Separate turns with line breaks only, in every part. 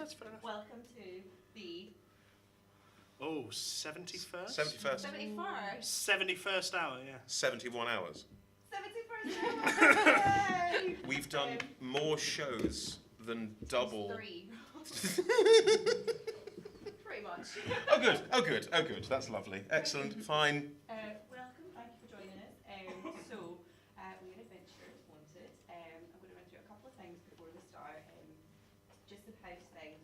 that's fair enough.
Welcome to the
71st?
71st.
71st.
71st hour, yeah.
71 hours.
71st hour. Yay!
We've done more shows than double.
3. Pretty much.
Oh good. That's lovely. Excellent. Fine.
Welcome, thank you for joining us. We're Adventurers Wanted. I'm going to run through a couple of things before we start. Just to house things.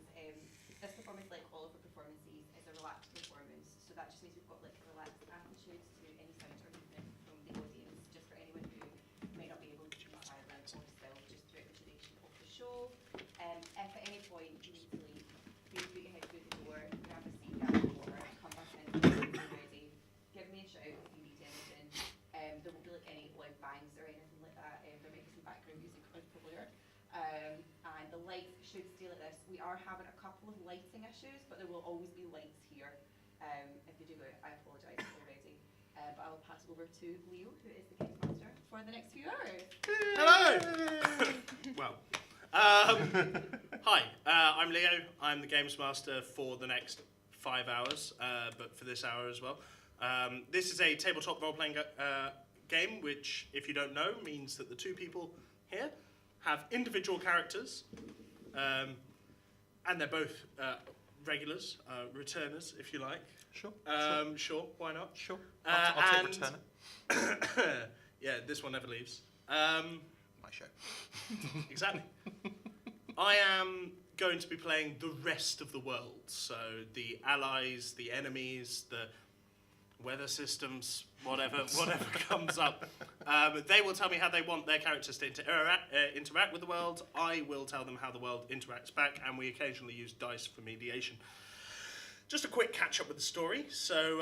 This performance, like all of the performances, is a relaxed performance. So that just means we've got like relaxed amplitudes to any sound or movement from the audience, just for anyone who may not be able to be silent or still just throughout the duration of the show. If at any point you need to leave, please put your head through the door, grab a seat, grab a water, come back in when you're ready. Give me a shout if you need anything. There won't be like any loud bangs or anything like that. There might be some background music unfamiliar. And the lights should stay like this. We are having a couple of lighting issues, but there will always be lights here. If they do go out, I apologise already. But I will pass over to Leo, who is the games master, for the next few hours.
Hello! Well, hi, I'm Leo. I'm the games master for the next 5 hours, but for this hour as well. This is a tabletop role-playing game, which, if you don't know, means that the two people here have individual characters, and they're both regulars, returners, if you like.
Sure.
Sure, why not?
Sure. I'll take returner.
Yeah, this one never leaves.
My show.
Exactly. I am going to be playing the rest of the world, so the allies, the enemies, the weather systems, whatever comes up. They will tell me how they want their characters to interact with the world. I will tell them how the world interacts back, and we occasionally use dice for mediation. Just a quick catch-up with the story. So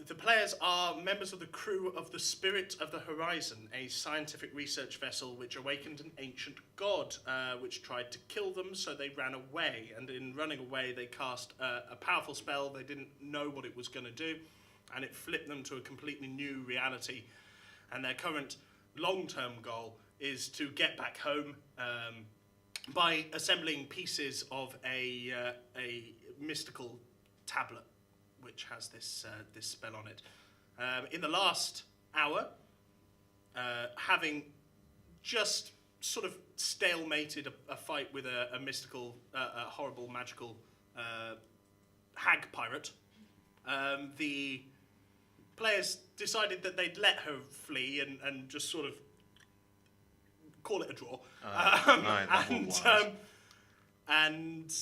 the players are members of the crew of the Spirit of the Horizon, a scientific research vessel which awakened an ancient god, which tried to kill them, so they ran away. And in running away, they cast a powerful spell. They didn't know what it was going to do, and it flipped them to a completely new reality. And their current long-term goal is to get back home by assembling pieces of a mystical tablet which has this spell on it. In the last hour, having just sort of stalemated a fight with a mystical, a horrible magical hag pirate, the players decided that they'd let her flee and just sort of call it a draw. And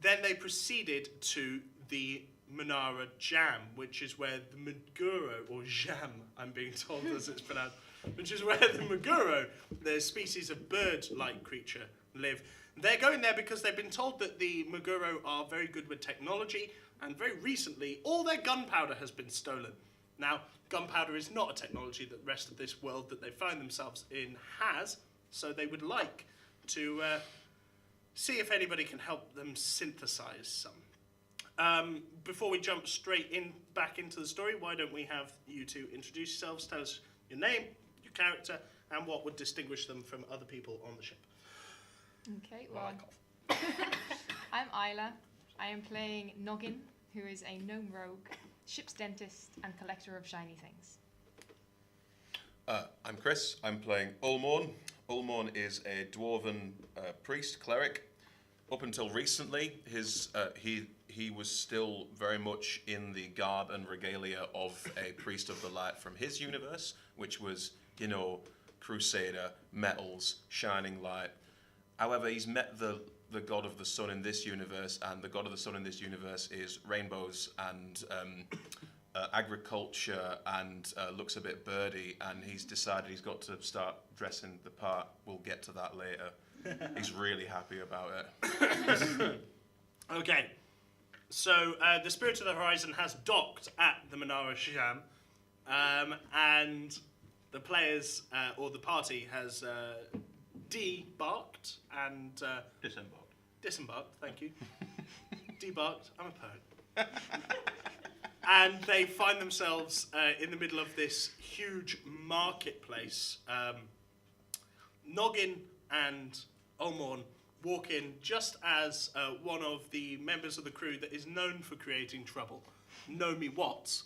then they proceeded to the Menara Jam, which is where the Maguro, or Jam, I'm being told as it's pronounced, which is where the Maguro, the species of bird-like creature, live. They're going there because they've been told that the Maguro are very good with technology, and very recently, all their gunpowder has been stolen. Now, gunpowder is not a technology that the rest of this world that they find themselves in has, so they would like to see if anybody can help them synthesize some. Before we jump back into the story, why don't we have you two introduce yourselves, tell us your name, your character, and what would distinguish them from other people on the ship.
Okay, well, I'm Isla. I am playing Noggin, who is a gnome rogue, ship's dentist, and collector of shiny things.
I'm Chris. I'm playing Ulmorn. Ulmorn is a dwarven priest, cleric. Up until recently, he was still very much in the garb and regalia of a priest of the light from his universe, which was, crusader, metals, shining light. However, he's met the god of the sun in this universe, and the god of the sun in this universe is rainbows and agriculture and looks a bit birdy, and he's decided he's got to start dressing the part. We'll get to that later. He's really happy about it.
Okay, so the Spirit of the Horizon has docked at the Menara Jam, and the players, or the party, has debarked and... Disembarked, thank you. Debarked, I'm a poet. And they find themselves in the middle of this huge marketplace. Noggin and Ulmorn walk in just as one of the members of the crew that is known for creating trouble, Nomi Watts,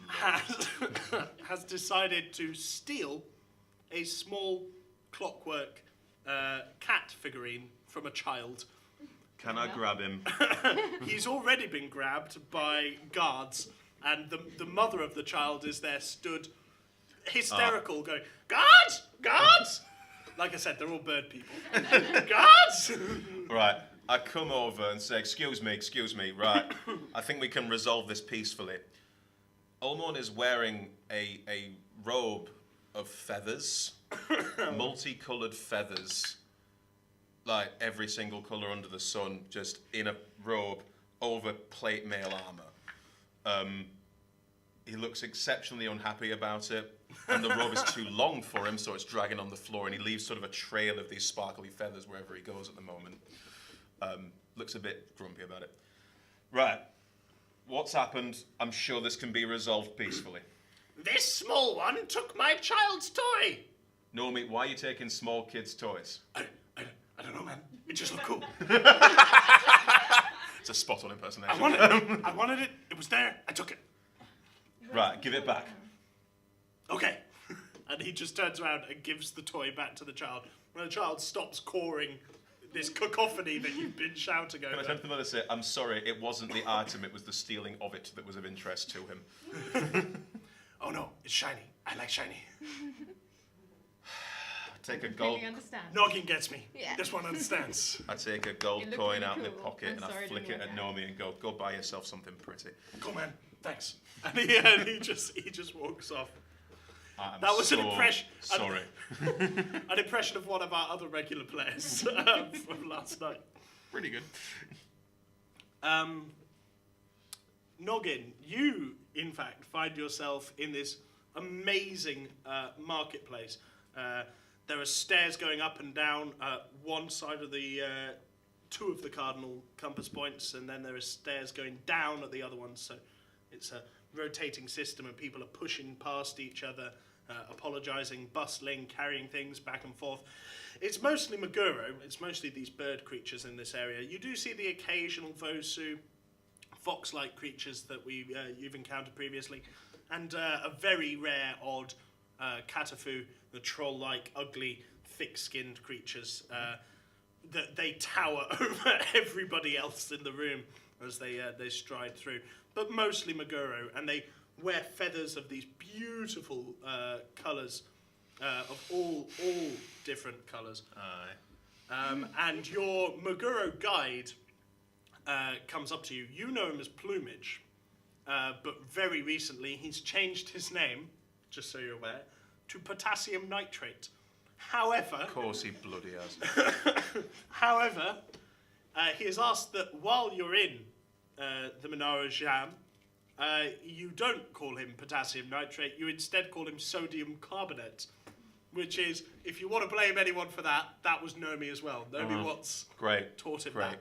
has decided to steal a small clockwork cat figurine from a child.
Can I grab him?
He's already been grabbed by guards, and the mother of the child is there stood hysterical, going, "Guards! Guards!" Like I said, they're all bird people. Guards!
Right, I come over and say, excuse me, right, I think we can resolve this peacefully. Olmorn is wearing a robe of feathers, multicoloured feathers, like every single colour under the sun, just in a robe over plate mail armour. He looks exceptionally unhappy about it, and the robe is too long for him, so it's dragging on the floor, and he leaves sort of a trail of these sparkly feathers wherever he goes at the moment. Looks a bit grumpy about it. Right, what's happened? I'm sure this can be resolved peacefully.
This small one took my child's toy.
Nomi, why are you taking small kids' toys?
I don't know, man. It just looked cool.
It's a spot-on impersonation.
I wanted it. It was there. I took it.
Right, give it back.
Okay. And he just turns around and gives the toy back to the child. When the child stops cawing this cacophony that you've been shouting over.
Can I turn to the mother and say, I'm sorry, it wasn't the item, it was the stealing of it that was of interest to him.
Oh no, it's shiny. I like shiny.
Take a gold.
Understand.
Noggin gets me.
Yeah.
This one understands.
I take a gold
It looked
coin
really
out of my
cool.
pocket
I'm
and I
sorry it
flick
didn't
it at
work out.
Nomi and go buy yourself something pretty.
Cool, man. Thanks. And he just walks off.
I'm
That was
so
an impression.
Sorry.
An impression of one of our other regular players from last night.
Pretty good.
Noggin, you in fact find yourself in this amazing marketplace. There are stairs going up and down one side of the two of the cardinal compass points, and then there are stairs going down at the other one. So it's a rotating system, and people are pushing past each other, apologising, bustling, carrying things back and forth. It's mostly Maguro. It's mostly these bird creatures in this area. You do see the occasional Vosu, fox-like creatures that you've encountered previously, and a very rare, odd Katafu, the troll-like, ugly, thick-skinned creatures that they tower over everybody else in the room as they stride through. But mostly Maguro, and they wear feathers of these beautiful colours, of all different colours.
Aye.
And your Maguro guide comes up to you. You know him as Plumage, but very recently he's changed his name, just so you're aware, to potassium nitrate. However,
Of course he bloody has.
however, he has asked that while you're in the Menara Jam, you don't call him potassium nitrate, you instead call him sodium carbonate, which is, if you want to blame anyone for that, that was Nomi as well. Nomi Watts
Great.
taught him
Great.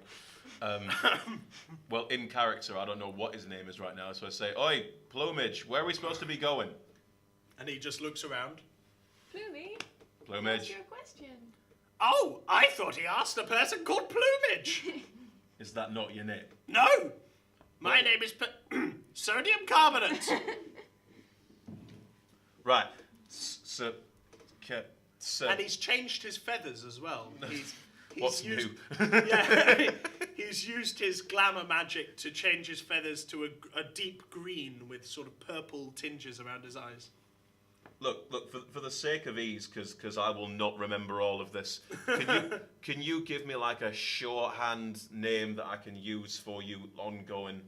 Well, in character, I don't know what his name is right now, so I say, Oi, Plumage, where are we supposed to be going?
that. And he just looks around.
Plumie, ask
Plumage.
your question.
Oh, I thought he asked a person called Plumage.
Is that not your name?
No, my name is sodium carbonate.
Right.
And he's changed his feathers as well. He's
What's
used,
new?
Yeah, he's used his glamour magic to change his feathers to a deep green with sort of purple tinges around his eyes.
Look, for the sake of ease, because I will not remember all of this, can you give me like a shorthand name that I can use for you ongoing?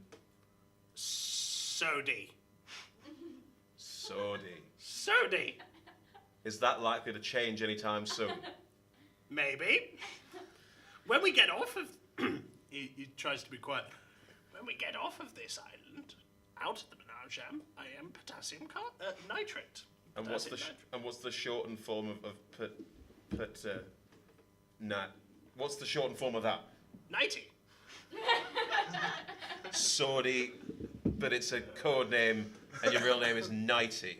Sodi.
Sodi.
Sodi.
Is that likely to change anytime soon?
Maybe. When we get off of... he tries to be quiet. When we get off of this island, out of the Menara Jam, I am potassium nitrate.
And what's the shortened form of what's the shortened form of that?
Nighty.
Sodi, but it's a code name, and your real name is Nighty.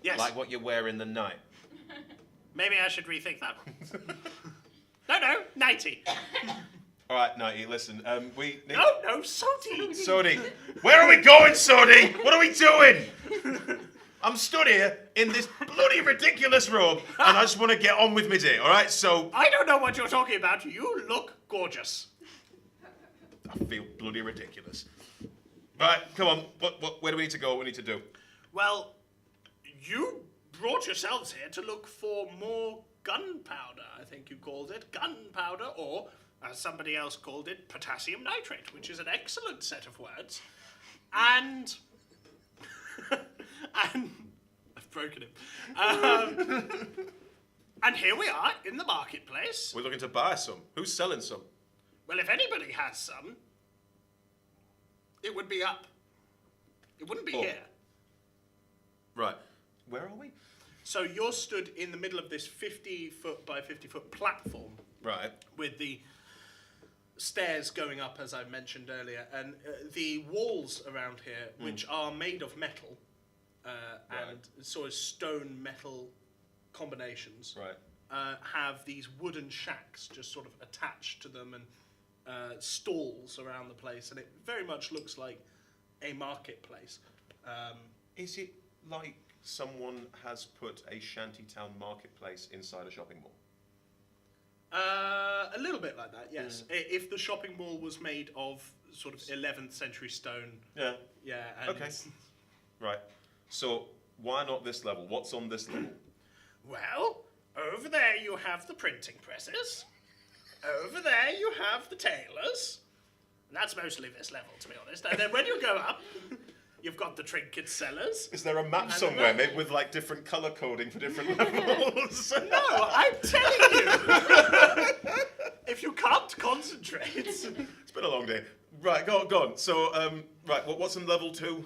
Yes.
Like what you wear in the night.
Maybe I should rethink that one. No, 90.
All right, Nighty, listen. We need...
No, Sodi.
Sodi, where are we going, Sodi? What are we doing? I'm stood here in this bloody ridiculous robe, and I just want to get on with my day. All right, so
I don't know what you're talking about. You look gorgeous.
I feel bloody ridiculous. All right, come on. Where do we need to go? What do we need to do?
Well, you brought yourselves here to look for more gunpowder, I think you called it. Gunpowder, or, as somebody else called it, potassium nitrate, which is an excellent set of words. And... and... I've broken it. And here we are, in the marketplace.
We're looking to buy some. Who's selling some?
Well, if anybody has some, it would be up. It wouldn't be
Oh.
here.
Right. Where are we?
So you're stood in the middle of this 50-foot by 50-foot platform
Right.
with the stairs going up, as I mentioned earlier, and the walls around here, which are made of metal and sort of stone metal combinations,
Right.
have these wooden shacks just sort of attached to them and stalls around the place, and it very much looks like a marketplace.
Is it like someone has put a shantytown marketplace inside a shopping mall?
A little bit like that, yes. If the shopping mall was made of sort of 11th century stone,
Yeah.
yeah. And
Okay. Right. So why not this level? What's on this level?
Well, over there you have the printing presses. Over there you have the tailors. And that's mostly this level, to be honest. And then when you go up, you've got the trinket sellers.
Is there a map somewhere maybe with like different colour coding for different levels?
No, I'm telling you. If you can't concentrate.
It's been a long day. Right, go on. So, right, what's in level 2?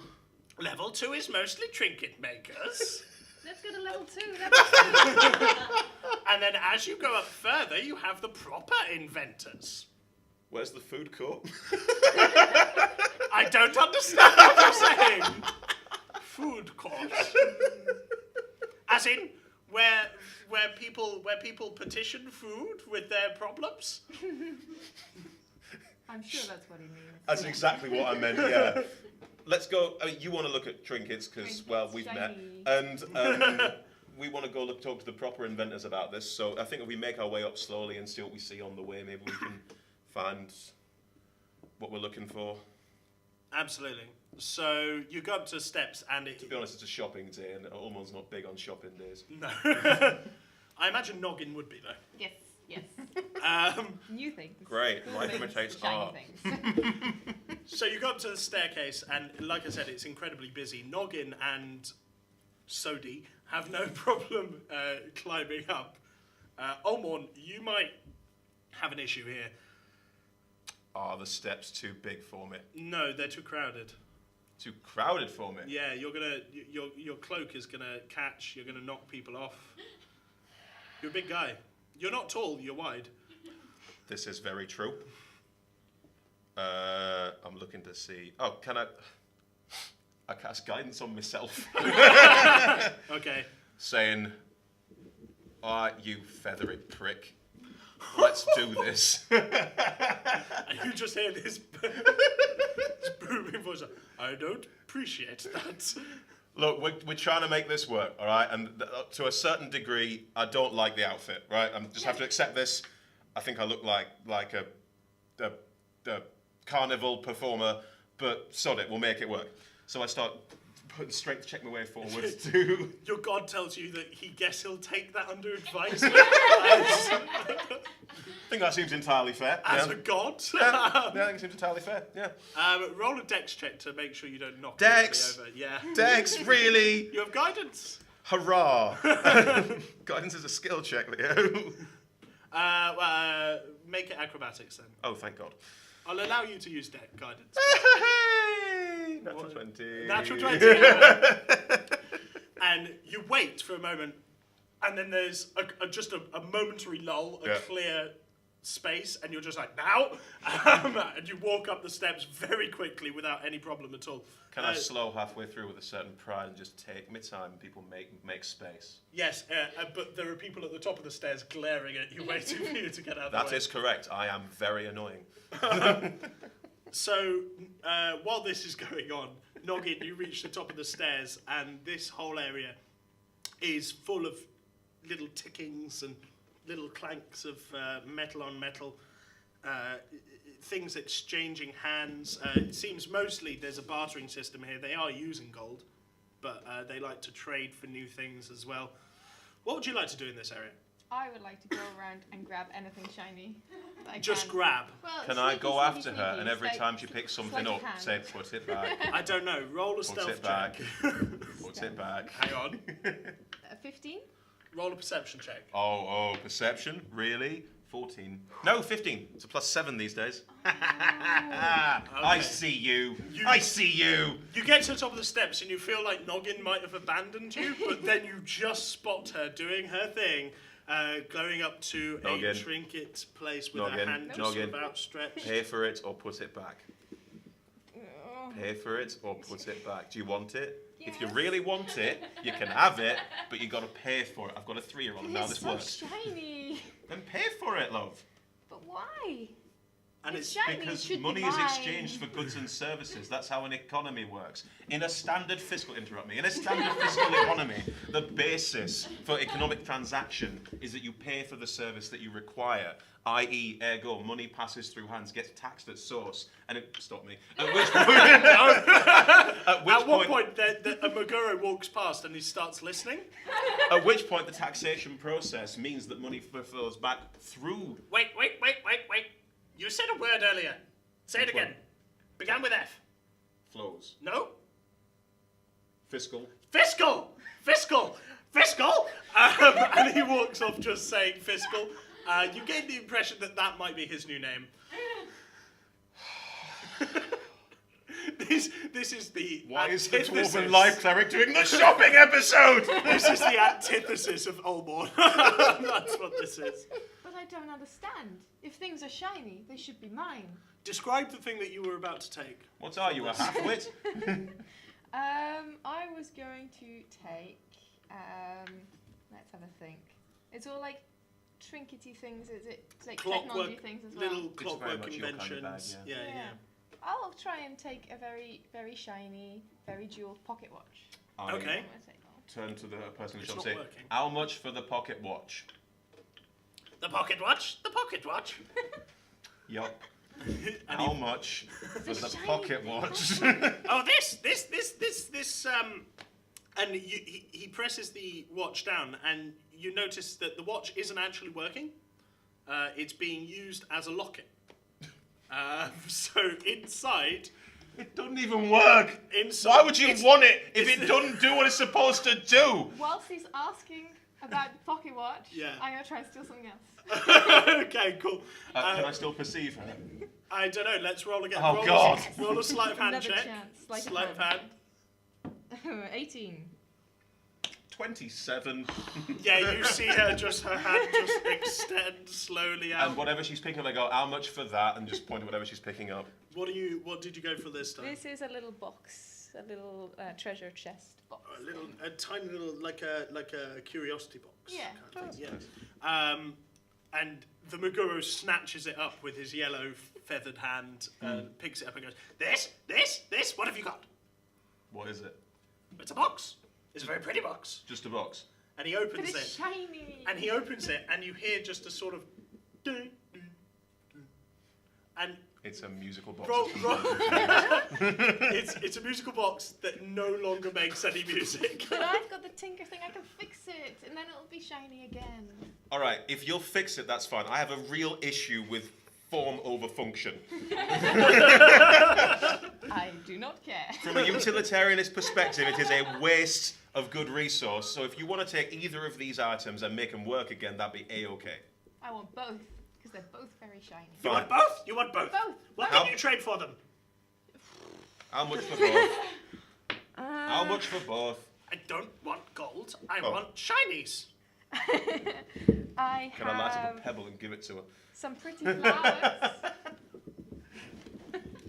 Level 2 is mostly trinket makers.
Let's go to level 2.
And then as you go up further, you have the proper inventors.
Where's the food court?
I don't understand what you're saying. Food court. As in, where people petition food with their problems?
I'm sure that's what he means.
That's exactly what I meant, yeah. Let's go. I mean, you want to look at trinkets because, well, we've met.
Trinkets,
And we want to go talk to the proper inventors about this. So I think if we make our way up slowly and see what we see on the way, maybe we can find what we're looking for.
Absolutely. So you go up to steps and it...
To be honest, it's a shopping day and Ulmon's not big on shopping days.
No. I imagine Noggin would be, though.
Yes.
New things.
Great.
Cool
Life
things,
imitates
shiny
art.
things.
So you go up to the staircase, and like I said, it's incredibly busy. Noggin and Sodi have no problem climbing up. Olmorn, you might have an issue here.
Are the steps too big for me?
No, they're too crowded.
Too crowded for me?
Yeah, your cloak is gonna catch. You're gonna knock people off. You're a big guy. You're not tall. You're wide.
This is very true. I'm looking to see. Oh, can I cast guidance on myself?
Okay.
Saying, you feathery prick. Let's do this.
And you just hear this booming voice. I don't appreciate that.
Look, we're trying to make this work, all right? And to a certain degree, I don't like the outfit, right? I just have to accept this. I think I look like a carnival performer, but sod it, we'll make it work. So I start putting strength check my way forward to...
Your god tells you that he guess he'll take that under advice.
I think that seems entirely fair.
As
yeah.
a god.
Yeah, I think it seems entirely fair, yeah.
Roll a dex check to make sure you don't knock
Dex!
anybody over. Yeah.
Dex, really?
You have guidance.
Hurrah! Guidance is a skill check, Leo.
Make it acrobatics then.
Oh, thank God.
I'll allow you to use deck guidance.
Hey! Natural 20.
Natural 20. And you wait for a moment, and then there's just a momentary lull, a
Yeah.
clear space, and you're just like, now? And you walk up the steps very quickly without any problem at all.
Can I slow halfway through with a certain pride and just take my time? People make space.
Yes, but there are people at the top of the stairs glaring at you, waiting for you to get out of the way.
That is correct. I am very annoying.
So, while this is going on, Noggin, you reach the top of the stairs, and this whole area is full of little tickings and little clanks of metal on metal, things exchanging hands. It seems mostly there's a bartering system here. They are using gold, but they like to trade for new things as well. What would you like to do in this area?
I would like to go around and grab anything shiny that I
Just
can.
grab.
Well,
Can I
sneaky,
go
sneaky,
after her
sneaky.
and every
It's
time
like-
she picks
it's
something
like a
up,
hand.
say, put it back,
I don't know. Roll a
put
stealth
it back,
check.
put it back.
Hang on.
15?
Roll a perception check.
Oh, perception? Really? 14. No, 15. It's a +7 these days. I see you. I see you.
You get to the top of the steps and you feel like Noggin might have abandoned you, but then you just spot her doing her thing, going up to a
Noggin.
trinket place with
Noggin.
her hand just
Noggin.
sort of outstretched.
Pay for it or put it back.
Oh.
Pay for it or put it back. Do you want it? If you
Yes.
really want it, you can have it, but you got to pay for it. I've got a 3-year-old and now
It's
this
so
works.
shiny.
Then pay for it, love.
But why?
And
It's
it's
shiny. It
Because
should be
money is
mine.
exchanged for goods and services. That's how an economy works. In a standard fiscal economy, the basis for economic transaction is that you pay for the service that you require, i.e., ergo, money passes through hands, gets taxed at source, and it stop me. At which point,
at one point a Maguro walks past and he starts listening.
at which point the taxation process means that money flows back through.
Wait. You said a word earlier. Say it
Which
again.
one?
Began with F.
Flows.
No?
Fiscal.
Fiscal! And he walks off just saying fiscal. You gave the impression that that might be his new name. This is the
Why is the
antithesis.
Dwarven Life Cleric doing the shopping episode?
This is the antithesis of Olmorn. That's what this is.
But I don't understand. If things are shiny, they should be mine.
Describe the thing that you were about to take.
What are you, a half-wit?
I was going to take. Let's have a think. It's all like trinkety things. Is it? It's like technology things as well.
Little
It's very
clockwork
much your kind of
inventions.
bag,
Yeah.
I'll try and take a very, very shiny, very jeweled pocket watch.
I
Okay.
I'm gonna take one.
Turn to the person in the
It's
shop
not
and say,
working.
how much for the pocket watch?
The pocket watch. The pocket watch.
Yup. How much for the
shiny
pocket
thing.
watch?
Oh, this. And he presses the watch down, and you notice that the watch isn't actually working. It's being used as a locket. So inside.
It doesn't even work.
Inside.
Why would you
it's-
want it if it doesn't do what it's supposed to do?
Whilst he's asking about the pocket watch,
Yeah.
I'm gonna try and steal something else.
Okay, cool.
Can I still perceive her?
I don't know. Let's roll again.
Oh,
roll
God.
Roll a sleight of hand
Another
check.
chance. Sleight of
Sleight of hand.
18.
27.
Yeah, you see her hand just extend slowly out.
And whatever she's picking up, I go, how much for that? And just point at whatever she's picking up.
What did you go for this time?
This is a little box, a little treasure chest box.
A tiny little, like a curiosity box.
Yeah.
Kind of thing, yeah. And the Maguro snatches it up with his yellow feathered hand and picks it up and goes, this, what have you got?
What is it?
It's a box. It's a very pretty box.
Just a box.
And he
But
opens
it's
it.
shiny.
And he opens it and you hear just a sort of ding, ding, ding. And
It's a musical box.
roll, it's a musical box that no longer makes any music.
But I've got the tinker thing. I can fix it, and then it'll be shiny again.
All right, if you'll fix it, that's fine. I have a real issue with form over function.
I do not care.
From a utilitarianist perspective, it is a waste of good resource. So if you want to take either of these items and make them work again, that'd be A-okay.
I want both, because they're both very shiny.
You want both? You want both?
Both.
What
How-
can you trade for them?
How much for both? How much for both?
I don't want gold. I
Oh.
want shinies.
I
Can I light up
have
a pebble and give it to her?
some pretty flowers.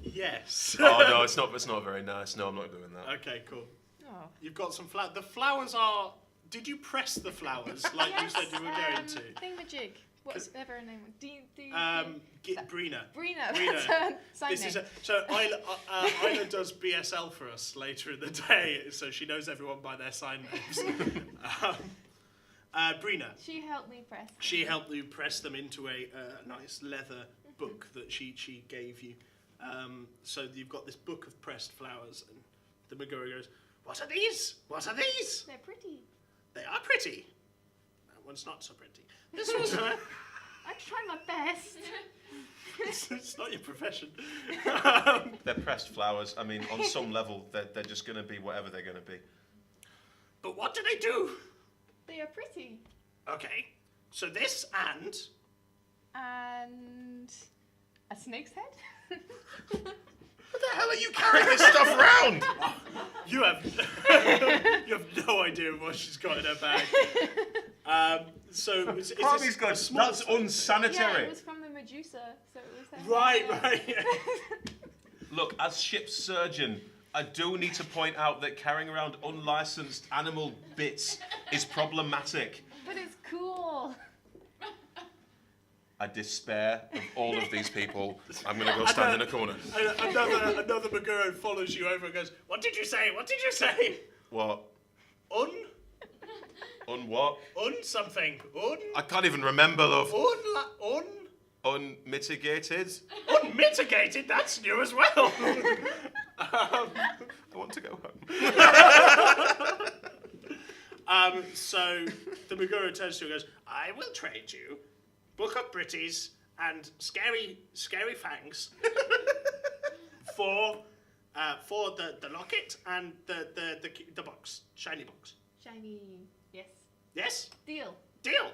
Yes.
Oh no, it's not very nice. No, I'm not doing that.
Okay, cool.
Oh.
You've got some flowers. The flowers are. Did you press the flowers like you said you were going to?
Thingamajig. Whatever her name was.
Brina.
Brina.
Brina.
That's her sign
This
name.
is so Isla does BSL for us later in the day, so she knows everyone by their sign names. Brina.
She helped me press.
She helped you press them into a nice leather book that she gave you. So you've got this book of pressed flowers, and the Megara goes, "What are these? What are these?
They're pretty.
They are pretty. That one's not so pretty. This one's
I try my best.
it's not your profession."
They're pressed flowers. I mean, on some level, they're just going to be whatever they're going to be.
But what do they do?
They are pretty.
Okay, so this and
a snake's head.
What the hell are you carrying this stuff around?
you have you have no idea what she's got in her bag. So it's
Probably's got. That's
Yeah,
unsanitary.
it was from the Medusa, so it was her
right.
head.
Look, as ship's surgeon, I do need to point out that carrying around unlicensed animal bits is problematic.
But it's cool.
I despair of all of these people. I'm going to go stand in a corner.
Another Meguro follows you over and goes, "What did you say? What did you say?
What?
Un
What?
something.
I can't even remember, love.
Un
Unmitigated?
unmitigated. That's new as well."
I want to go home.
So the Meguro turns to you and goes, "I will trade you book of Britties and scary fangs for the locket and the box, shiny box.
Shiny. Yes.
Yes,
Deal.
deal."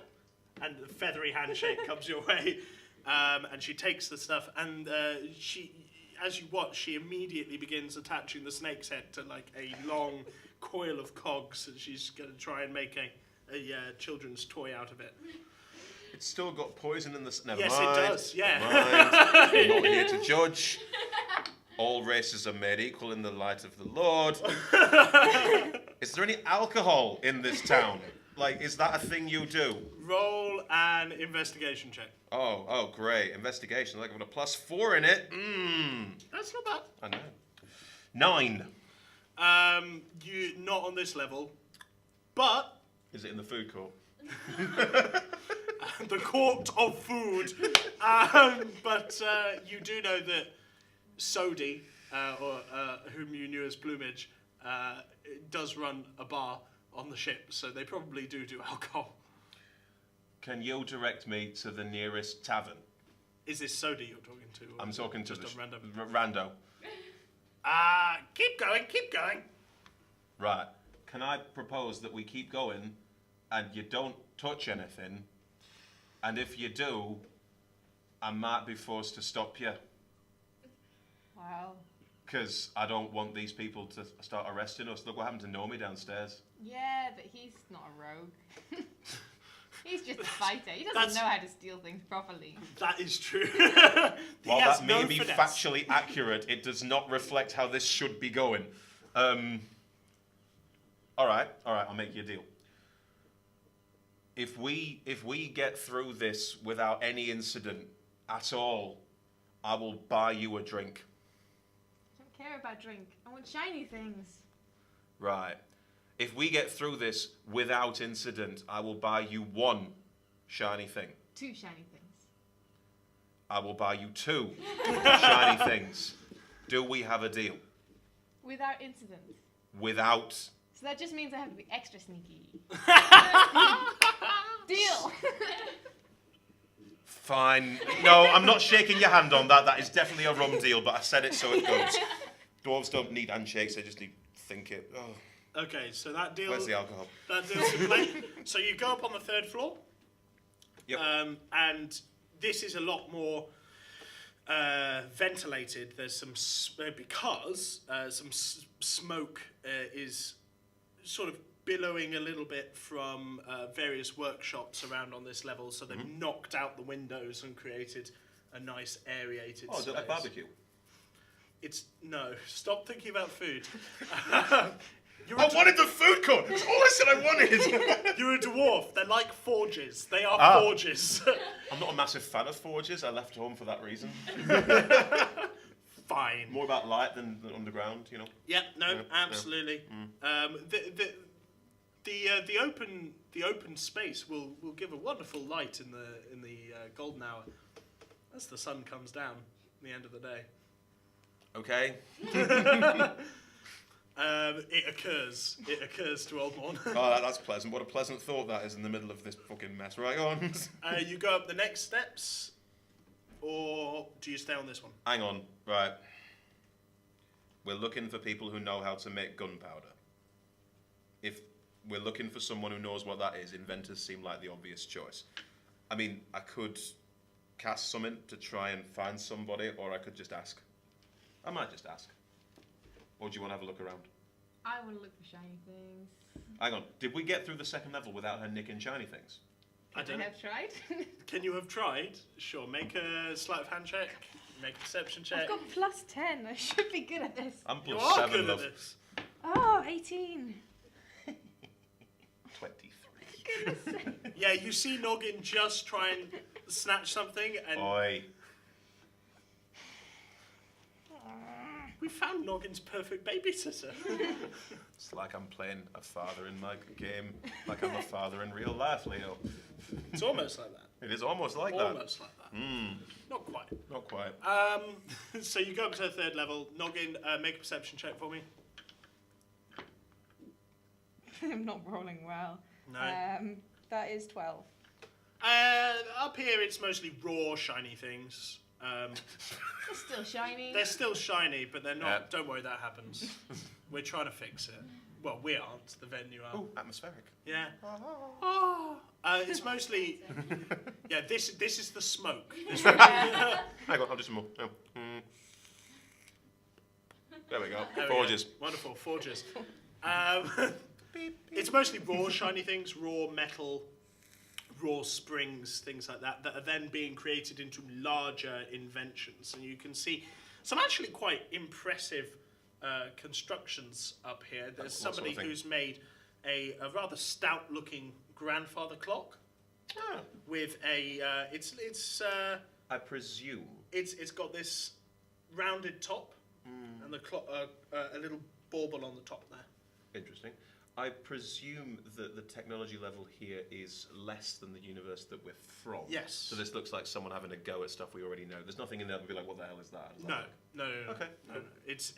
And the feathery handshake comes your way, and she takes the stuff, and as you watch, she immediately begins attaching the snake's head to like a long coil of cogs, and she's going to try and make a children's toy out of it.
It's still got poison in the... Never
Yes,
mind.
it does, yeah.
Never mind. I'm not here to judge. All races are made equal in the light of the Lord. Is there any alcohol in this town? Like, is that a thing you do?
Roll an investigation check.
Oh, great. Investigation. Like, I've got a +4 in it.
That's not bad.
I know. 9.
You not on this level, but
Is it in the food court?
the court of food. But you do know that Sodi, or whom you knew as Plumage, does run a bar on the ship, so they probably do alcohol.
Can you direct me to the nearest tavern?
Is this Sodi you're talking to? Or
I'm talking to
just
the
a random.
Rando.
Keep going.
Right. Can I propose that we keep going and you don't touch anything? And if you do, I might be forced to stop you.
Wow.
Because I don't want these people to start arresting us. Look what happened to Nomi downstairs.
Yeah, but he's not a rogue. He's just a fighter. He doesn't
That's-
know how to steal things properly.
That is true.
While that may be factually accurate, it does not reflect how this should be going. All right, I'll make you a deal. If we get through this without any incident at all, I will buy you a drink.
I don't care about drink. I want shiny things.
Right. If we get through this without incident, I will buy you 1 shiny thing.
2 shiny things.
I will buy you 2 shiny things. Do we have a deal?
Without incident.
Without.
So that just means I have to be extra sneaky. Deal.
Fine. No, I'm not shaking your hand on that. That is definitely a rum deal, but I said it so it goes. Dwarves don't need handshakes, they just need to think it. Oh,
Okay, so that deal.
where's the alcohol?
That deal's in play. So you go up on the 3rd floor.
Yep.
And this is a lot more ventilated. There's some smoke is sort of billowing a little bit from various workshops around on this level, so they've knocked out the windows and created a nice aerated space.
Is it like barbecue?
No, stop thinking about food.
I wanted the food court! That's all I said I wanted!
You're a dwarf. They're like forges. They are forges.
I'm not a massive fan of forges. I left home for that reason.
Fine.
More about light than underground, you know?
Yeah, no,
Yeah,
absolutely. The open space will give a wonderful light in the golden hour as the sun comes down at the end of the day.
Okay.
It occurs to Old Morn.
Oh, that's pleasant. What a pleasant thought that is in the middle of this fucking mess. Right on.
You go up the next steps, or do you stay on this one?
Hang on. Right. We're looking for people who know how to make gunpowder. If we're looking for someone who knows what that is, inventors seem like the obvious choice. I mean, I could cast something to try and find somebody, or I could just ask. I might just ask. Or do you want to have a look around?
I want to look for shiny things.
Hang on. Did we get through the second level without her nicking shiny things?
I don't know.
have tried.
Can you have tried? Sure. Make a sleight of hand check. Make a perception check.
I've got +10. I should be good at this.
I'm
You
plus
are
7,
good
love.
at this.
Oh, 18.
23.
Yeah, you see Noggin just try and snatch something, and
Oi.
we found Noggin's perfect babysitter.
It's like I'm playing a father in my game, like I'm a father in real life, Leo.
It's almost like that.
It is almost like that.
Almost like that. Not quite.
Not quite.
So you go up to the third level. Noggin, make a perception check for me.
I'm not rolling well.
No.
That is 12.
Up here, it's mostly raw, shiny things.
It's still shiny.
They're still shiny, but they're not.
Yeah.
Don't worry, that happens. We're trying to fix it. Well, we aren't. The venue are.
Oh, atmospheric.
Yeah. It's mostly. Yeah, this is the smoke. This
Hang on, I'll do some more. Oh. There we go.
There we
Forges.
go. Wonderful, forges. It's mostly raw, shiny things, raw metal, raw springs, things like that, that are then being created into larger inventions. And you can see some actually quite impressive constructions up here. There's
What sort
somebody
of thing?
who's made a rather stout-looking grandfather clock
Ah,
with a
I presume.
it's got this rounded top and the clock a little bauble on the top there.
Interesting. I presume that the technology level here is less than the universe that we're from.
Yes.
So this looks like someone having a go at stuff we already know. There's nothing in there that would be like, what the hell is that?
No.
Okay.
No. It's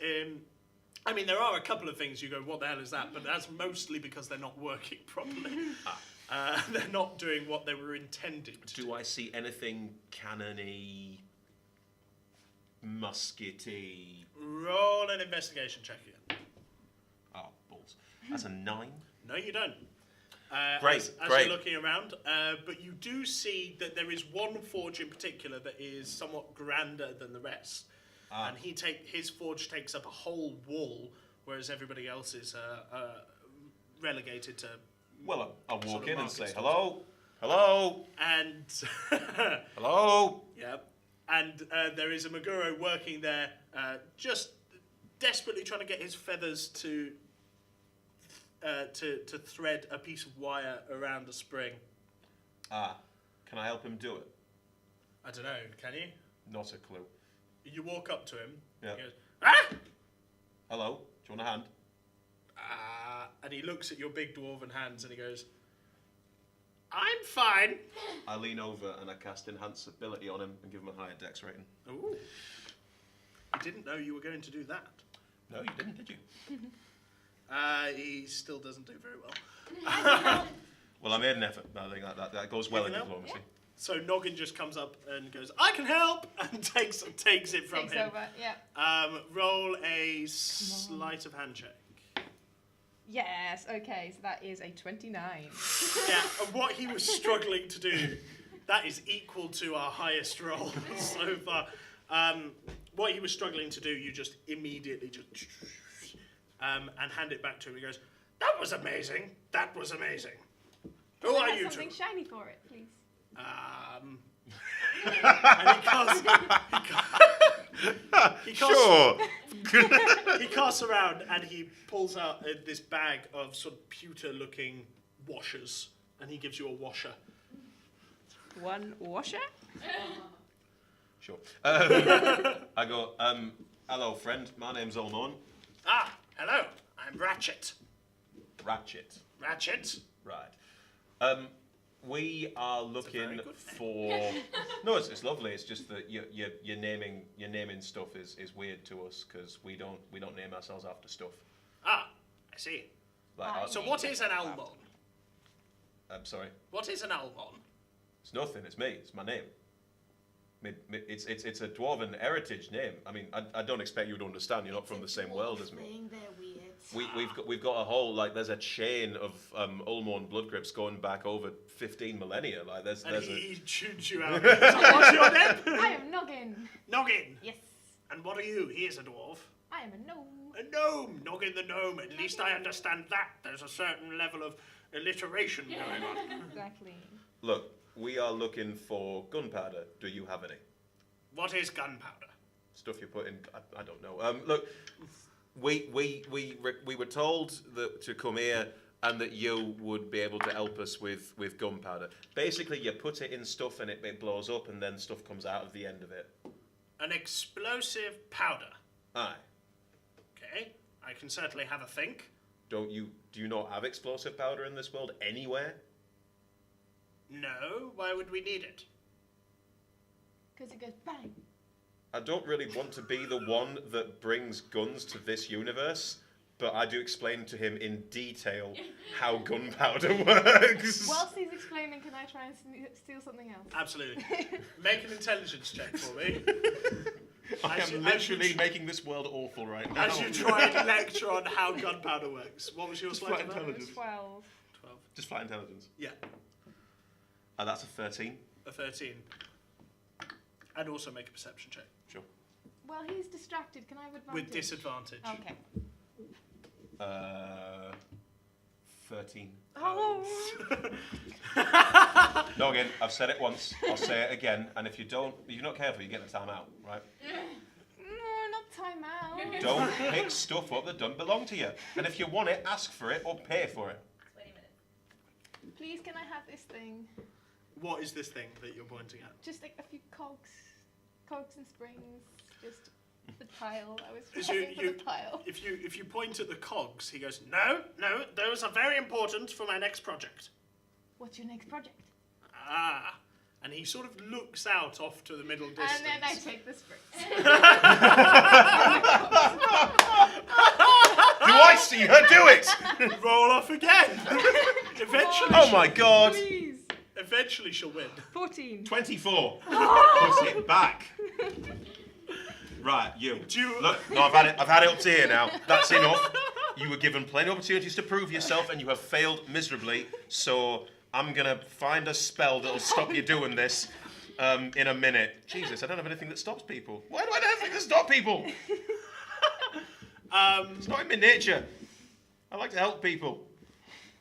I mean, there are a couple of things you go, what the hell is that? But that's mostly because they're not working properly. They're not doing what they were intended to.
Do I see anything cannon-y, muskety?
Roll an investigation check again.
Oh, balls. That's a 9.
No, you don't.
Great,
As
great.
you're looking around, but you do see that there is one forge in particular that is somewhat grander than the rest. And his forge takes up a whole wall, whereas everybody else is relegated to.
Well, I'll
Sort
walk
of
in and
market
say,
stores.
hello? Hello?
And
Hello?
yeah, and there is a Maguro working there, just desperately trying to get his feathers to thread a piece of wire around a spring.
Can I help him do it?
I don't know. Can you?
Not a clue.
You walk up to him.
Yeah.
He goes, ah!
Hello? Do you want a hand?
And he looks at your big dwarven hands and he goes, I'm fine.
I lean over and I cast Enhance Ability on him and give him a higher dex rating.
Ooh. I didn't know you were going to do that.
No, you didn't, did you?
He still doesn't do very well.
Well, I made an effort. I think that goes well in
You can help?
diplomacy.
So Noggin just comes up and goes, I can help, and takes it from
Takes
him.
over, yeah.
Roll a sleight of hand check.
Yes, okay, so that is a 29.
Yeah, and what he was struggling to do, that is equal to our highest roll so far. What he was struggling to do, you just immediately and hand it back to him. He goes, That was amazing. That was amazing. Who
Can I
are
have
you two?
something shiny for it, please?
And he casts,
Sure.
he casts around and he pulls out this bag of sort of pewter-looking washers, and he gives you a washer.
One washer?
Sure. I go, hello, friend. My name's Olmorn.
Ah, hello. I'm Ratchet.
Ratchet.
Ratchet?
Right. We are looking
very good
for. No, it's lovely. It's just that your naming stuff is weird to us because we don't name ourselves after stuff.
Ah, I see.
Like,
So what is an Almon?
I'm sorry.
What is an Almon?
It's nothing. It's me. It's my name. It's a dwarven heritage name. I mean, I don't expect you to understand. You're not from the same world as me. We've got a whole, like, there's a chain of Ulmorn blood grips going back over 15 millennia. Like there's
And
a
he tunes you out. So what's your name?
I am Noggin.
Noggin.
Yes.
And what are you? He is a dwarf.
I am a gnome.
A gnome. Noggin the gnome. At least I understand that. There's a certain level of alliteration going on.
Exactly.
Look, we are looking for gunpowder. Do you have any?
What is gunpowder?
Stuff you put in. I don't know. Look, we were told that to come here and that you would be able to help us with gunpowder. Basically, you put it in stuff and it blows up, and then stuff comes out of the end of it.
An explosive powder.
Aye.
Okay, I can certainly have a think.
Do you not have explosive powder in this world anywhere?
No, why would we need it?
Because it goes bang.
I don't really want to be the one that brings guns to this universe, but I do explain to him in detail how gunpowder works.
Whilst he's explaining, can I try and steal something else?
Absolutely. Make an intelligence check for me.
I am literally making this world awful right now.
As you try and lecture on how gunpowder works. What was your
Just
sleight
flat
of hand?
intelligence.
12.
12.
Just flat intelligence.
Yeah,
That's a 13.
a 13. And also make a perception check.
Sure.
Well, he's distracted. Can I have advantage?
With disadvantage.
Okay.
13.
Oh.
No, again, I've said it once. I'll say it again. And if you're not careful, you get the time out, right?
No, not time out.
Don't pick stuff up that doesn't belong to you. And if you want it, ask for it or pay for it.
20 minutes.
Please, can I have this thing?
What is this thing that you're pointing at?
Just like a few cogs and springs. Just the tile. I was
Is
pressing for the tile.
If you point at the cogs, he goes, no, those are very important for my next project.
What's your next project?
Ah. And he sort of looks out off to the middle distance.
And then I take the springs.
Do I see her do it?
Roll off again. Eventually.
Oh my god.
Please.
Eventually she'll win.
14.
24. Push it back. Right, you. Look, no, I've had it up to here now. That's enough. You were given plenty of opportunities to prove yourself, and you have failed miserably. So I'm gonna find a spell that'll stop you doing this in a minute. Jesus, I don't have anything that stops people. Why do I not have anything that stops people? It's not in my nature. I like to help people.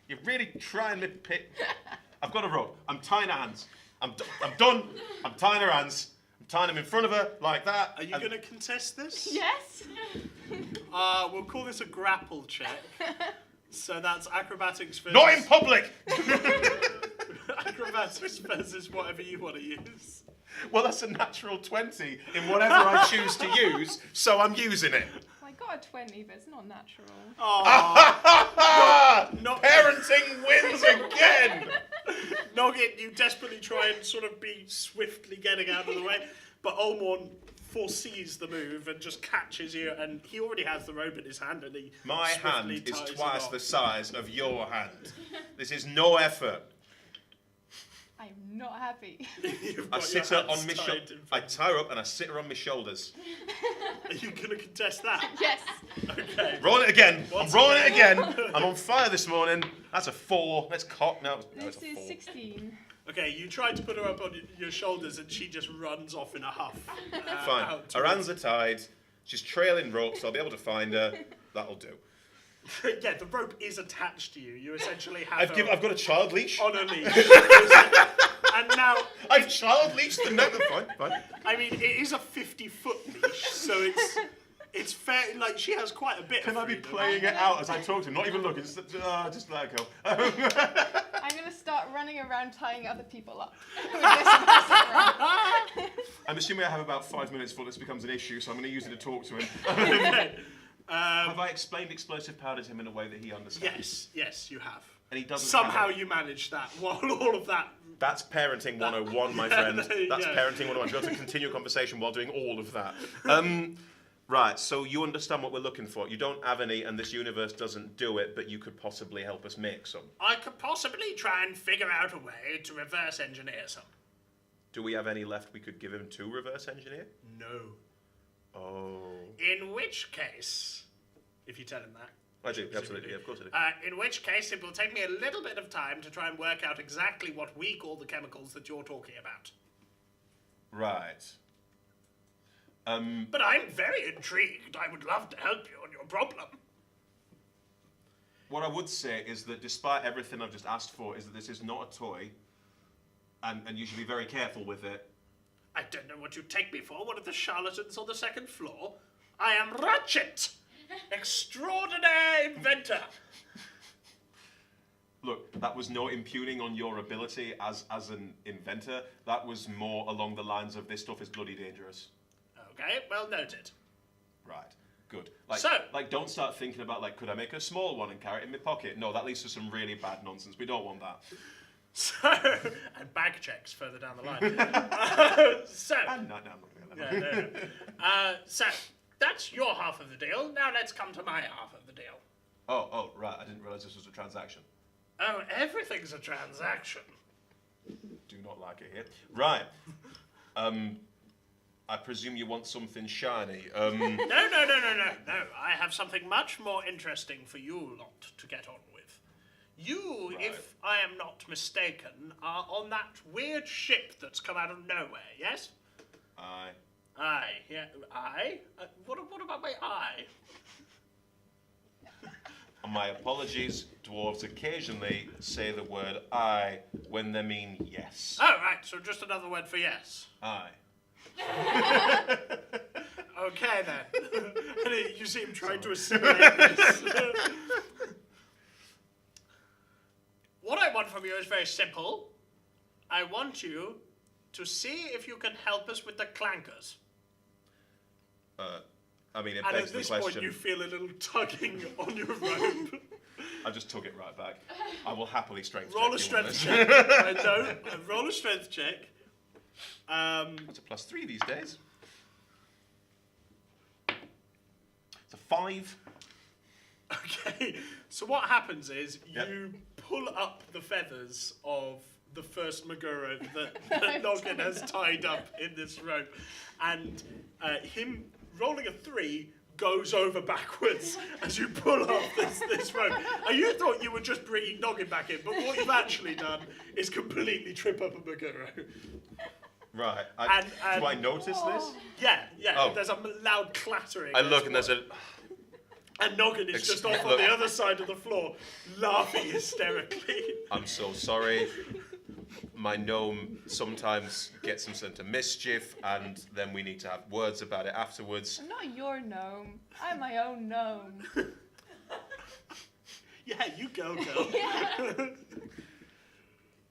You're really trying to pick. I've got a rope. I'm tying her hands. I'm done. I'm tying her hands. I'm tying them in front of her like that.
Are you going to contest this?
Yes.
We'll call this a grapple check. So that's acrobatics versus...
Not in public!
Acrobatics versus whatever you want to use.
Well, that's a natural 20 in whatever I choose to use, so I'm using it.
I got a 20, but it's not natural.
Parenting wins again!
Noggin, you desperately try and sort of be swiftly getting out of the way, but Olmorn foresees the move and just catches you, and he already has the rope in his hand, and he
My hand
swiftly
is
ties it
twice
off.
the size of your hand. This is no effort.
I'm not happy.
You've
I
got
sit
your
her on
hands
my
tied
shoulders.
in
I
front.
tie her up and I sit her on my shoulders.
Are you going to contest that?
Yes.
Okay.
Rolling it again.
Once
I'm rolling it again. I'm on fire this morning. That's a 4. Let's cock. No,
This
it's a
is
4.
16.
Okay, you tried to put her up on your shoulders and she just runs off in a huff.
Fine.
out
Her hands are tied. She's trailing rope, so I'll be able to find her. That'll do.
Yeah, the rope is attached to you. You essentially have
I've got a child leash.
on a leash. And now...
I've child leashed the net. Fine.
I mean, it is a 50-foot leash, so it's fair. Like, she has quite a bit
Can
of
I be
freedom.
playing it out as I talk to him? Not even looking, just let it go.
I'm going to start running around tying other people up with this massive rope.
I'm assuming I have about 5 minutes before this becomes an issue, so I'm going to use it to talk to him.
Okay.
Have I explained explosive powder to him in a way that he understands?
Yes, you have.
And he doesn't
Somehow
have it.
you managed that while all of that.
That's parenting 101, my friend. That's
Yeah.
parenting 101. You've got to continue a conversation while doing all of that. Right, so you understand what we're looking for. You don't have any, and this universe doesn't do it, but you could possibly help us make some.
I could possibly try and figure out a way to reverse engineer some.
Do we have any left we could give him to reverse engineer?
No.
Oh.
In which case, if you tell him that.
I do, absolutely, of course I do.
In which case, it will take me a little bit of time to try and work out exactly what we call the chemicals that you're talking about.
Right.
But I'm very intrigued. I would love to help you on your problem.
What I would say is that despite everything I've just asked for, is that this is not a toy, and you should be very careful with it.
I don't know what you take me for, one of the charlatans on the second floor. I am Ratchet, extraordinaire inventor.
Look, that was no impugning on your ability as an inventor. That was more along the lines of this stuff is bloody dangerous.
Okay, well noted.
Right, good. Don't start thinking about, could I make a small one and carry it in my pocket? No, that leads to some really bad nonsense. We don't want that.
So, and bag checks further down the line.
No, I'm not going to
no. So, that's your half of the deal. Now let's come to my half of the deal.
Oh, right. I didn't realise this was a transaction.
Oh, everything's a transaction.
Do not like it here. Right. I presume you want something shiny.
No. I have something much more interesting for you lot to get on with. You,
Right.
if I am not mistaken, are on that weird ship that's come out of nowhere, yes?
Aye.
Aye, yeah, aye? What about my eye?
My apologies, dwarves occasionally say the word aye when they mean yes.
Oh, right, so just another word for yes.
Aye.
Okay, then. And you see him trying to assimilate this. What I want from you is very simple. I want you to see if you can help us with the clankers.
I mean, it
And
begs
at
the
this
question.
point, you feel a little tugging on your rope.
I just took it right back. I will happily strength
Roll a
check you on
strength
this.
check. I know. Roll a strength check.
It's a +3 these days. It's a 5.
Okay. So what happens is you pull up the feathers of the first Maguro that Noggin has tied up in this rope, and him rolling a 3 goes over backwards as you pull up this rope. And you thought you were just bringing Noggin back in, but what you've actually done is completely trip up a Maguro.
Right.
And
do I notice this?
Yeah.
Oh.
There's a loud clattering.
I look and there's a...
And Noggin is just off on the other side of the floor, laughing hysterically.
I'm so sorry. My gnome sometimes gets himself into mischief, and then we need to have words about it afterwards.
I'm not your gnome. I'm my own gnome.
Yeah, you go, girl.
Yeah.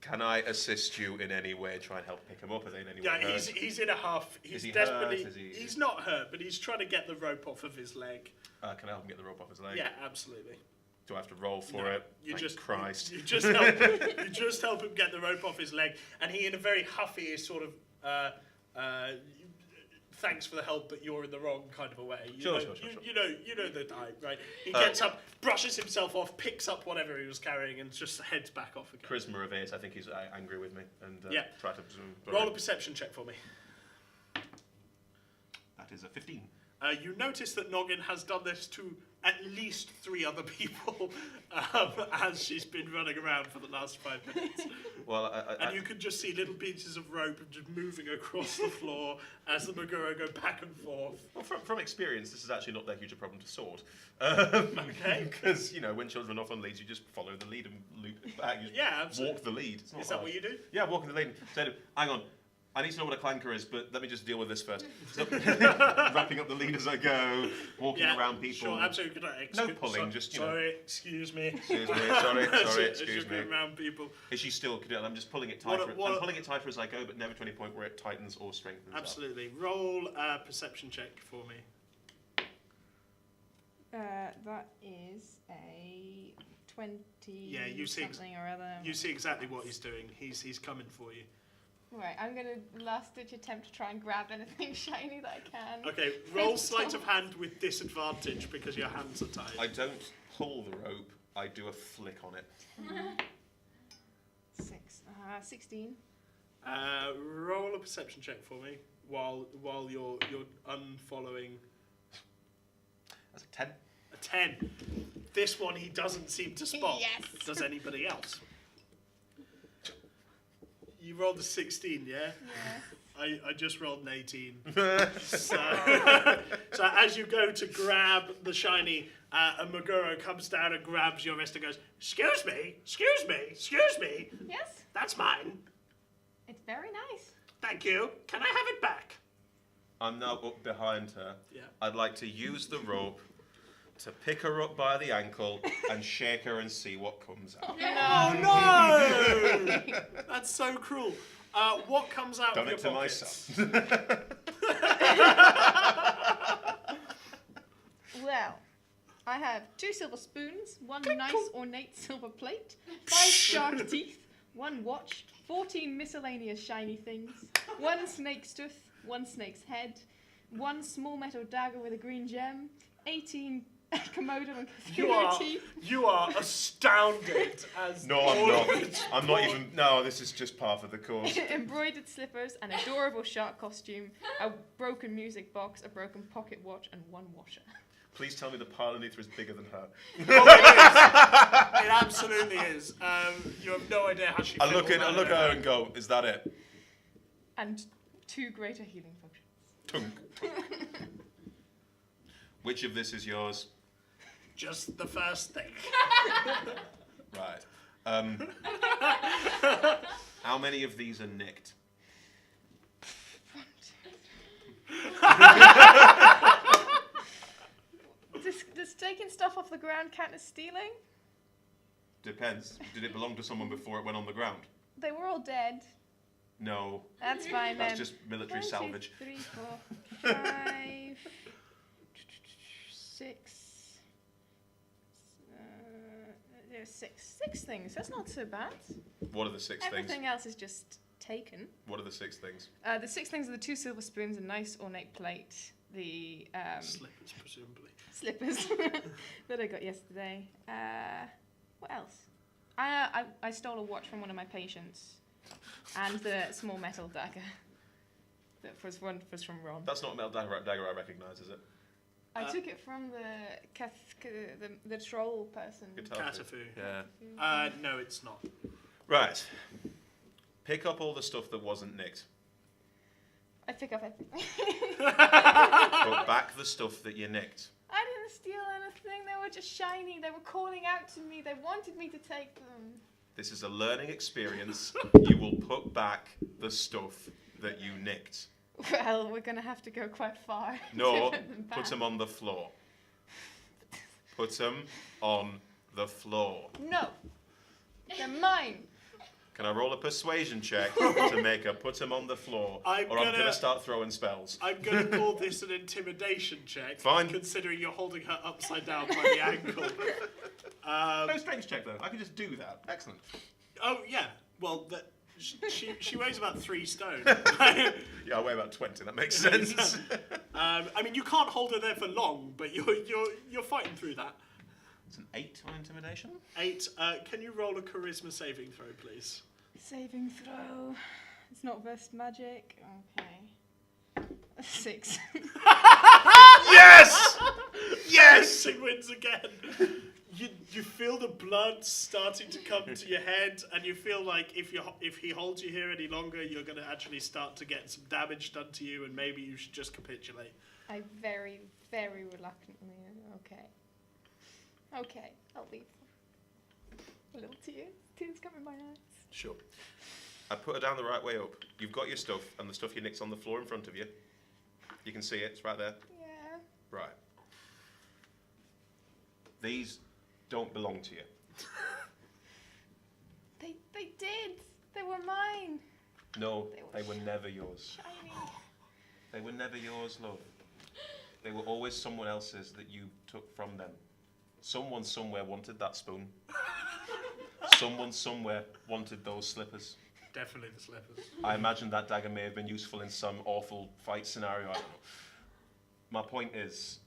Can I assist you in any way? Try and help pick him up? Are they in any way
Yeah,
hurt?
he's in a huff. He's
he
desperately.
hurt? Is he-
He's not hurt, but he's trying to get the rope off of his leg.
Can I help him get the rope off his leg?
Yeah, absolutely.
Do I have to roll for
No,
it?
You
Thank
just
Christ.
You just help him get the rope off his leg, and he, in a very huffy sort of, thanks for the help, but you're in the wrong kind of a way.
Sure.
You know the type, right? He gets up, brushes himself off, picks up whatever he was carrying, and just heads back off again.
Charisma of 8. I think he's angry with me, and
Yeah.
try to.
Roll a perception check for me.
That is a 15.
You notice that Noggin has done this to at least 3 other people as she's been running around for the last 5 minutes.
Well,
And you can just see little pieces of rope just moving across the floor as the Maguro go back and forth.
well, from experience, this is actually not that huge a problem to sort.
Okay.
Because, you know, when children are off on leads, you just follow the lead and loop it back. You just
Yeah, absolutely.
walk the lead. It's not
Is that
hard.
what you do?
Yeah, walking the lead. So, hang on. I need to know what a clanker is, but let me just deal with this first. So, wrapping up the lead as I go, walking around people.
Sure, absolutely.
No pulling, just, you know.
Sorry, excuse me.
Excuse me, sorry, excuse
Just
me.
going around people.
Is she still? I'm just pulling it tighter.
What-
I'm pulling it tighter as I go, but never to any point where it tightens or strengthens.
Absolutely. Roll a perception check for me.
That is a 20
Yeah, you see
something or other.
You see exactly what he's doing. He's coming for you.
Right, I'm going to last-ditch attempt to try and grab anything shiny that I can.
Okay, roll sleight of hand with disadvantage because your hands are tied.
I don't pull the rope. I do a flick on it.
16.
Roll a perception check for me while you're unfollowing.
That's a 10.
A 10. This one he doesn't seem to spot.
Yes.
Does anybody else? You rolled a 16, yeah?
Yeah.
I just rolled an 18. So as you go to grab the shiny, a Maguro comes down and grabs your wrist and goes, excuse me,
Yes,
that's mine.
it's very nice.
Thank you. Can I have it back?
I'm now up behind her.
Yeah.
I'd like to use the rope to pick her up by the ankle and shake her and see what comes out.
Oh no! That's so cruel. What comes out
Done
of
it
your
to my
pockets?
son.
Well, I have 2 silver spoons, 1 nice ornate silver plate, 5 shark teeth, 1 watch, 14 miscellaneous shiny things, 1 snake's tooth, 1 snake's head, 1 small metal dagger with a green gem, 18 Komodo and Cthulhu teeth.
You are astounded as
No, I'm
all
not.
of it
I'm not even. No, this is just par for the course.
Embroidered slippers, an adorable shark costume, a broken music box, a broken pocket watch, and 1 washer.
Please tell me the pile underneath is bigger than her.
It absolutely is. You have no idea how she.
I
fit
look
all
at
that
her
in.
and go, is that it?
And 2 greater healing potions.
Tunk. Which of this is yours?
Just the first thing.
Right. How many of these are nicked?
Does taking stuff off the ground count as stealing?
Depends. Did it belong to someone before it went on the ground?
They were all dead.
No.
That's fine then.
That's just military
1, 2,
salvage.
3, 4, 5, 6. There's 6 things. That's not so bad.
What are the 6 things?
Everything else is just taken.
What are the 6 things?
The 6 things are the 2 silver spoons, a nice ornate plate, the
Slippers, presumably.
slippers that I got yesterday. What else? I stole a watch from one of my patients, and the small metal dagger that was from Ron.
That's not a metal dagger I recognise, is it?
I took it from the troll person.
Catafu.
Yeah.
No, it's not.
Right. Pick up all the stuff that wasn't nicked.
I pick up everything.
Put back the stuff that you nicked.
I didn't steal anything. They were just shiny. They were calling out to me. They wanted me to take them.
This is a learning experience. You will put back the stuff that you nicked.
Well, we're going to have to go quite far.
No,
to put them
put
back.
them on the floor. Put them on the floor.
No. They're mine.
Can I roll a persuasion check to make her put them on the floor?
I'm
I'm going
gonna-
to start throwing spells.
I'm going to call this an intimidation check.
Fine.
Considering you're holding her upside down by the ankle.
No strength check though. I can just do that. Excellent.
Oh, yeah. Well, she weighs about 3 stone.
Yeah, I weigh about 20. That makes sense.
I mean, you can't hold her there for long, but you're fighting through that.
It's an 8 on intimidation.
8. Can you roll a charisma saving throw, please?
Saving throw. It's not burst magic. Okay. 6.
Yes! Yes!
He wins again. You feel the blood starting to come to your head, and you feel like if he holds you here any longer, you're going to actually start to get some damage done to you, and maybe you should just capitulate.
I very, very reluctantly. Okay, I'll leave. A little tears come in my eyes.
Sure. I put her down the right way up. You've got your stuff, and the stuff you nick's on the floor in front of you. You can see it, it's right there.
Yeah.
Right. These don't belong to you.
They did. They were mine.
No, they were never yours.
Shiny.
They were never yours, love. They were always someone else's that you took from them. Someone somewhere wanted that spoon. Someone somewhere wanted those slippers.
Definitely the slippers.
I imagine that dagger may have been useful in some awful fight scenario. I don't know. My point is,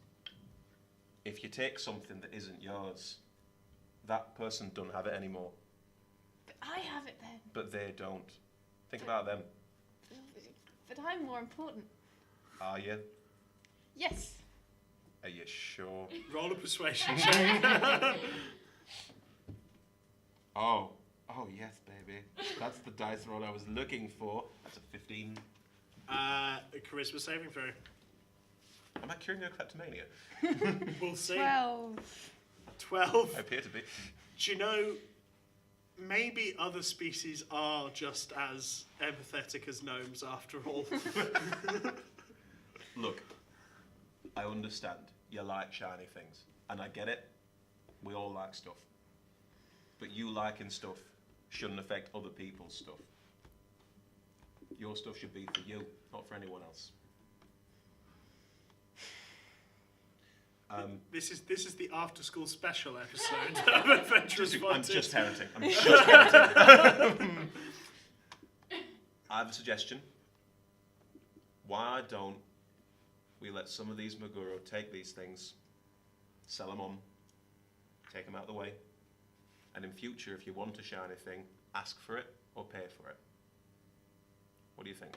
if you take something that isn't yours, that person don't have it anymore.
But I have it then.
But they don't. Think about them.
But I'm more important.
Are you?
Yes.
Are you sure?
Roll a persuasion check.
Oh yes, baby. That's the dice roll I was looking for. That's a 15.
Charisma saving throw.
Am I curing your kleptomania?
We'll see.
12.
12.
I appear to be.
Do you know, maybe other species are just as empathetic as gnomes after all.
Look, I understand. You like shiny things. And I get it. We all like stuff. But you liking stuff shouldn't affect other people's stuff. Your stuff should be for you, not for anyone else.
This is the after school special episode of Adventurous
I'm
Wanted.
just parenting. I have a suggestion. Why don't we let some of these Maguro take these things, sell them on, take them out of the way, and in future, if you want a shiny thing, ask for it or pay for it. What do you think?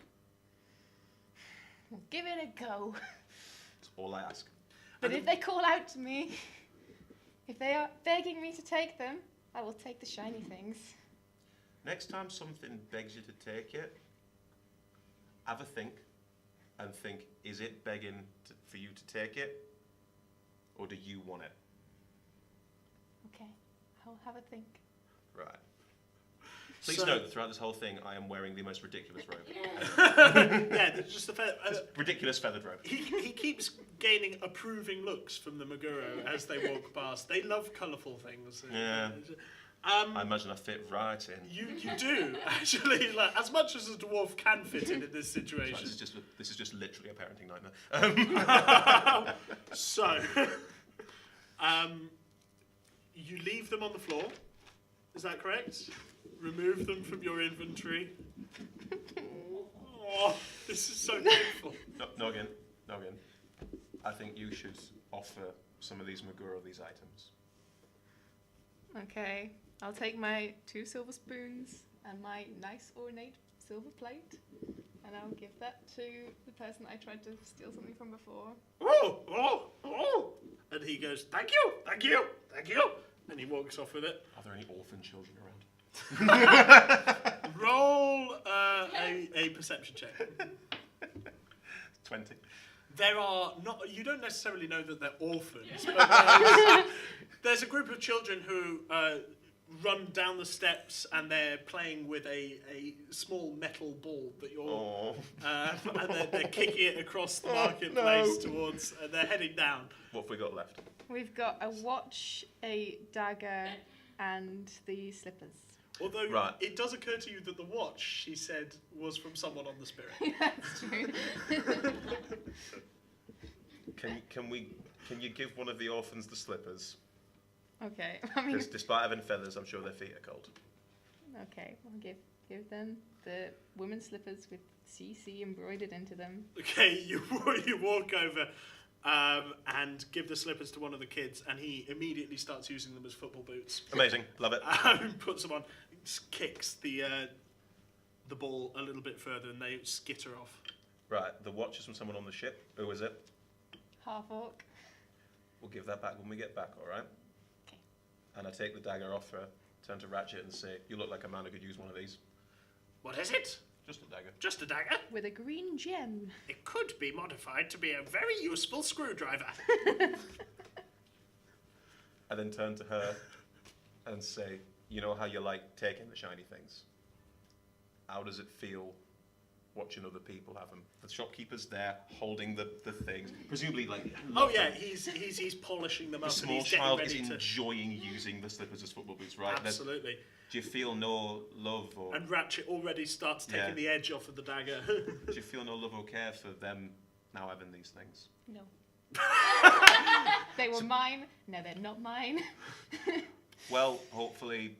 Well, give it a go.
That's all I ask.
But if they call out to me, if they are begging me to take them, I will take the shiny things.
Next time something begs you to take it, have a think and think, is it begging for you to take it? Or do you want it?
Okay, I'll have a think.
Right. Please
So-
note that throughout this whole thing, I am wearing the most ridiculous robe.
Yeah, there's just a
Ridiculous feathered robe.
he keeps gaining approving looks from the Maguro as they walk past. They love colourful things.
Yeah. I imagine I fit right in.
You do actually, like, as much as a dwarf can fit in this
Right,
situation.
this is just literally a parenting nightmare.
So, you leave them on the floor. Is that correct? Remove them from your inventory. Oh, this is so painful.
No again. I think you should offer some of these Maguro these items.
Okay, I'll take my 2 silver spoons and my nice ornate silver plate, and I'll give that to the person I tried to steal something from before.
Oh! And he goes, thank you. And he walks off with it.
Are there any orphan children around?
Roll a perception check.
20.
There are not. You don't necessarily know that they're orphans, but there's a group of children who run down the steps and they're playing with a small metal ball that you're.
Oh.
And they're kicking it across the marketplace towards. They're heading down.
What have we got left?
We've got a watch, a dagger, and the slippers.
Although
Right.
it does occur to you that the watch, she said, was from someone on the spirit.
That's true.
Can you give one of the orphans the slippers?
Okay, I mean,
Because despite having feathers, I'm sure their feet are cold.
okay, I'll give them the women's slippers with CC embroidered into them.
Okay, you walk over and give the slippers to one of the kids, and he immediately starts using them as football boots.
Amazing, love it.
Puts them on, just kicks the ball a little bit further, and they skitter off.
Right, the watch is from someone on the ship. Who is it?
Half-orc.
We'll give that back when we get back, all right?
Okay.
And I take the dagger off her, turn to Ratchet and say, you look like a man who could use one of these.
What is it?
Just a dagger.
Just a dagger?
With a green gem.
It could be modified to be a very useful screwdriver.
I then turn to her and say, you know how you like taking the shiny things? How does it feel watching other people have them? The shopkeeper's there holding the things, presumably like.
Oh yeah, he's polishing them
The
up.
small
and he's getting
child is
ready to.
enjoying using the slippers as football boots, right?
Absolutely.
Do you feel no love or
And Ratchet already starts taking
Yeah.
the edge off of the dagger.
do you feel no love or care for them now having these things?
No. They were mine. No, they're not mine.
Well, hopefully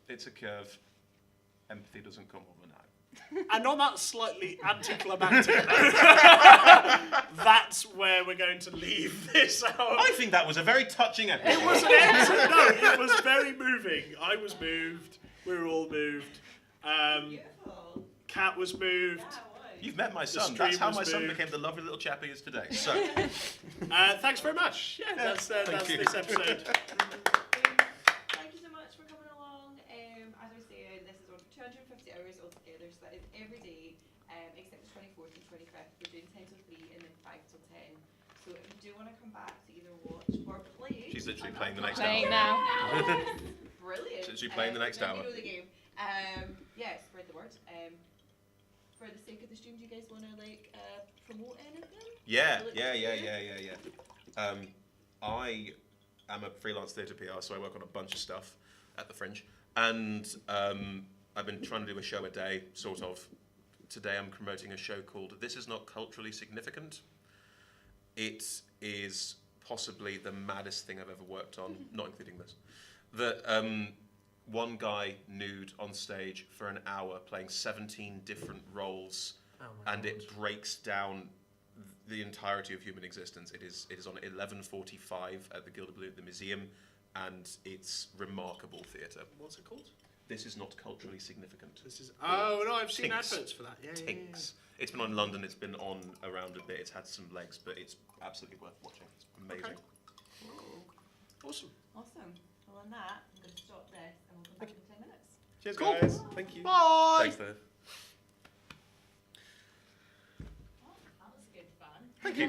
it's a curve. Empathy doesn't come overnight.
And on that slightly anticlimactic, that's where we're going to leave this hour.
I think that was a very touching episode.
It was an excellent. No, it was very moving. I was moved. We were all moved.
Beautiful.
Cat was moved.
Yeah, it was.
You've met my son.
stream
That's how
was
my son
moved.
became the lovely little chap he is today. So,
Thanks very much. Yeah, that's
you.
this episode.
Thank you so much for coming along. As I was saying, this is on 250 hours altogether, so that is every day, except the 24th and 25th. We're doing 10 till 3 and then 5 till 10. So if you do want to come back to either watch or play,
she's literally playing the next
Playing
hour.
now.
Brilliant.
She's literally playing the next
now
hour.
You know the game. Yeah, spread the word. For the sake of the stream, do you guys want to promote anything?
Yeah.
Look
I am a freelance theatre PR, so I work on a bunch of stuff at the Fringe, and I've been trying to do a show a day, sort of. Today I'm promoting a show called This Is Not Culturally Significant. It is possibly the maddest thing I've ever worked on, not including this. That one guy nude on stage for an hour playing 17 different roles, and it breaks down the entirety of human existence. It is on 11:45 at the Gilded Balloon at the Museum, and it's remarkable theatre.
What's it called?
This is not culturally significant.
This is. Oh no, I've seen
Tinks.
adverts for that. Yeah,
Tinks. It's been on in London. It's been on around a bit. It's had some legs, but it's absolutely worth watching. It's amazing.
Okay. Awesome.
Awesome. Well, on that, I'm going to stop this and we'll come back in 10 minutes.
Cheers,
Cool.
guys. Thank you.
Bye.
Thanks, Dave.